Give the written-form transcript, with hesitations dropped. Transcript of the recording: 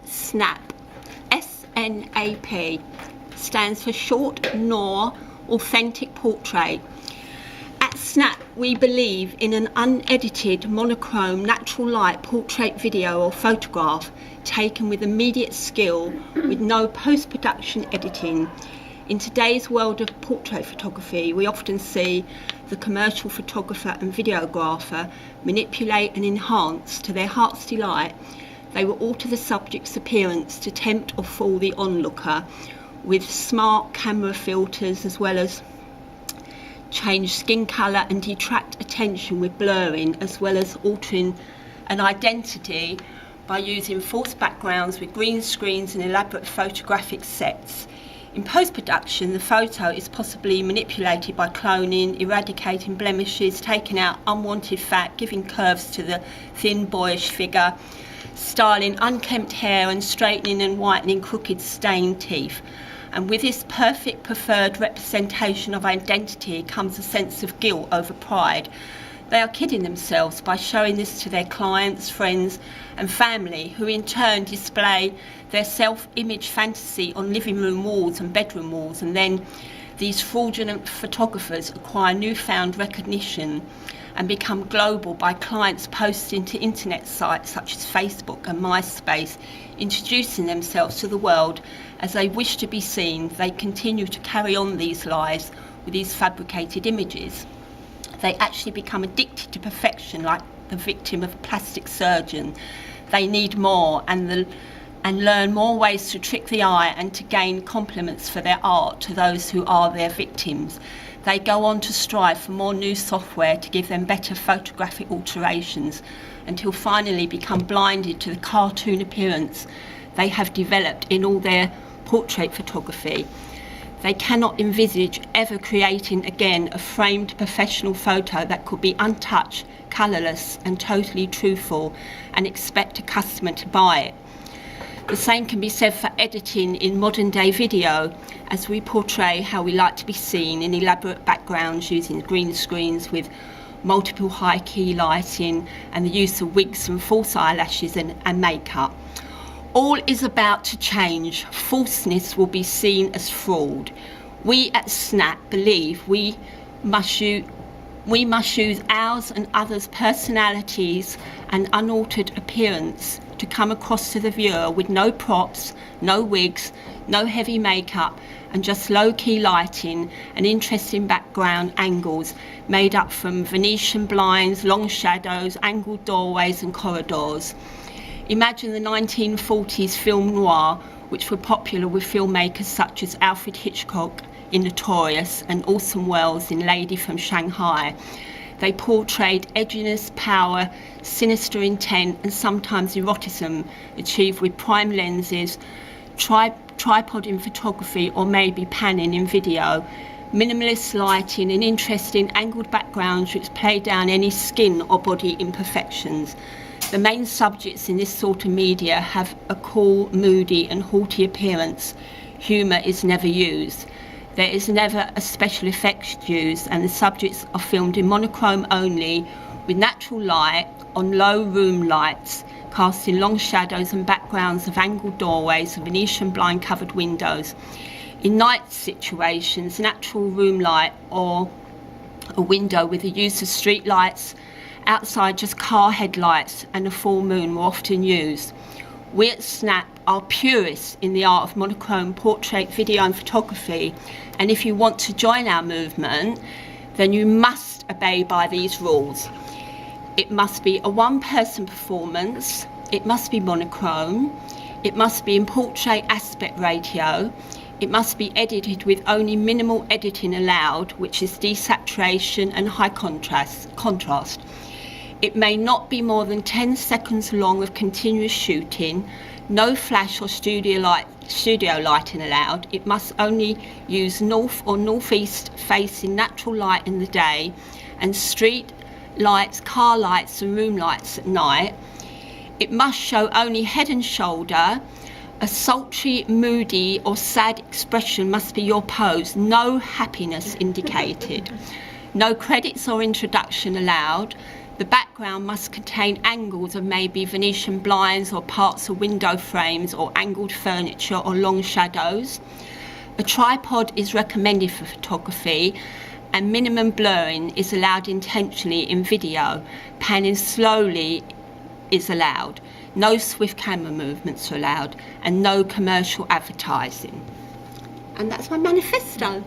SNAP. S-N-A-P stands for Short Noir Authentic Portrait. At SNAP, we believe in an unedited, monochrome, natural light portrait video or photograph taken with immediate skill, with no post-production editing. In today's world of portrait photography, we often see the commercial photographer and videographer manipulate and enhance to their heart's delight. They will alter the subject's appearance to tempt or fool the onlooker with smart camera filters, as well as change skin colour and detract attention with blurring, as well as altering an identity by using false backgrounds with green screens and elaborate photographic sets. In post-production, the photo is possibly manipulated by cloning, eradicating blemishes, taking out unwanted fat, giving curves to the thin, boyish figure, styling unkempt hair and straightening and whitening crooked, stained teeth. And with this perfect preferred representation of identity comes a sense of guilt over pride. They are kidding themselves by showing this to their clients, friends and family, who in turn display their self-image fantasy on living room walls and bedroom walls, and then these fraudulent photographers acquire newfound recognition and become global by clients posting to internet sites such as Facebook and MySpace, introducing themselves to the world as they wish to be seen. They continue to carry on these lies with these fabricated images. They actually become addicted to perfection, like the victim of a plastic surgeon. They need more and learn more ways to trick the eye and to gain compliments for their art to those who are their victims. They go on to strive for more new software to give them better photographic alterations, until finally become blinded to the cartoon appearance they have developed in all their portrait photography. They cannot envisage ever creating again a framed professional photo that could be untouched, colourless and totally truthful, and expect a customer to buy it. The same can be said for editing in modern day video, as we portray how we like to be seen in elaborate backgrounds using green screens with multiple high key lighting and the use of wigs and false eyelashes and makeup. All is about to change. Falseness will be seen as fraud. We at SNAP believe we must use ours and others' personalities and unaltered appearance to come across to the viewer with no props, no wigs, no heavy makeup, and just low-key lighting and interesting background angles made up from Venetian blinds, long shadows, angled doorways and corridors. Imagine the 1940s film Noir, which were popular with filmmakers such as Alfred Hitchcock in Notorious and Orson Welles in Lady from Shanghai. They portrayed edginess, power, sinister intent and sometimes eroticism achieved with prime lenses, tripod in photography or maybe panning in video, minimalist lighting and interesting angled backgrounds which play down any skin or body imperfections. The main subjects in this sort of media have a cool, moody and haughty appearance. Humour is never used. There is never a special effects used, and the subjects are filmed in monochrome only, with natural light on low room lights, casting long shadows and backgrounds of angled doorways and Venetian blind covered windows. In night situations, natural room light or a window with the use of street lights, outside just car headlights and a full moon were often used. We at SNAP are purists in the art of monochrome portrait video and photography, and if you want to join our movement, then you must obey by these rules. It must be a one-person performance, it must be monochrome, it must be in portrait aspect ratio, it must be edited with only minimal editing allowed, which is desaturation and high contrast. It may not be more than 10 seconds long of continuous shooting, no flash or studio lighting allowed. It must only use north or northeast facing natural light in the day and street lights, car lights and room lights at night. It must show only head and shoulder. A sultry, moody or sad expression must be your pose, no happiness indicated. No credits or introduction allowed. The background must contain angles of maybe Venetian blinds or parts of window frames or angled furniture or long shadows. A tripod is recommended for photography, and minimum blurring is allowed intentionally in video. Panning slowly is allowed. No swift camera movements are allowed, and no commercial advertising. And that's my manifesto.